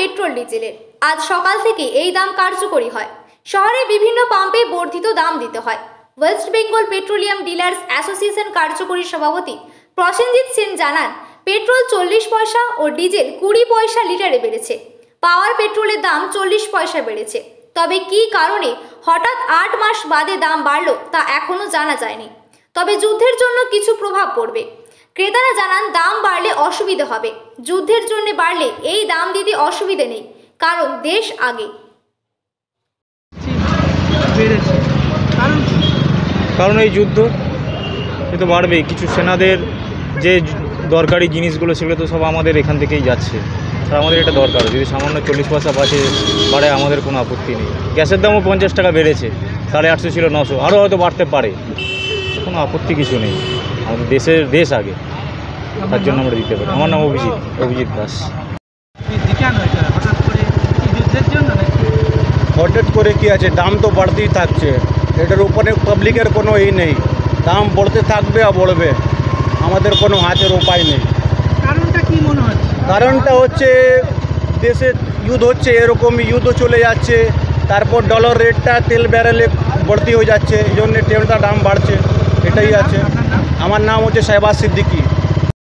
Petrol ডিজেলের। আজ সকাল থেকে এই দাম কার্যকরী হয়। শহরে বিভিন্ন পাম্পে বর্ধিত দাম দিতে হয়। West Bengal petroleum dealers association কার্যকরী সভাপতি প্রসেনজিৎ সেন জানান, পেট্রোল 40 পয়সা ও ডিজেল 20 পয়সা লিটারে বেড়েছে। পাওয়ার পেট্রোলের দাম 40 পয়সা বেড়েছে। তবে কী কারণে হঠাৎ 8 মাস বাদে দাম বাড়লো তা এখনও জানা যায়নি। তবে যুদ্ধের জন্য কিছু প্রভাব পড়বে। ক্রেতারা জানান, দাম বাড়লে অসুবিধা হবে। যুদ্ধের জন্য বাড়লে এই দাম দিতে অসুবিধে নেই, কারণ দেশ আগে। কারণ এই যুদ্ধ এ তো বাড়বেই। কিছু সেনাদের যে দরকারি জিনিসগুলো সেগুলো তো সব আমাদের এখান থেকেই যাচ্ছে। আর আমাদের এটা দরকার। যদি সামান্য 40 পয়সা বাড়ে আমাদের কোনো আপত্তি নেই। গ্যাসের দামও 50 টাকা বেড়েছে, 850 ছিল 900, আরও হয়তো বাড়তে পারে, কোনো আপত্তি কিছু নেই। আমাদের দেশ আগে, তার জন্য আমরা দিতে পারি। আমার নাম অভিজিৎ দাস। হঠাৎ করে কি আছে, দাম তো বাড়তেই থাকছে। এটার উপরে পাবলিকের কোনো নেই, দাম বাড়তে থাকবে আর বাড়বে, আমাদের কোনো হাতের উপায় নেই। কারণটা কি মনে হচ্ছে? কারণটা হচ্ছে দেশে যুদ্ধ হচ্ছে, এরকম যুদ্ধ চলে যাচ্ছে, তারপর ডলার রেটটা তেল ব্যারেলে বাড়তি হয়ে যাচ্ছে, এই জন্য তেলটা দাম বাড়ছে, এটাই আছে। আমার নাম হচ্ছে শাহবাজ সিদ্দিকী।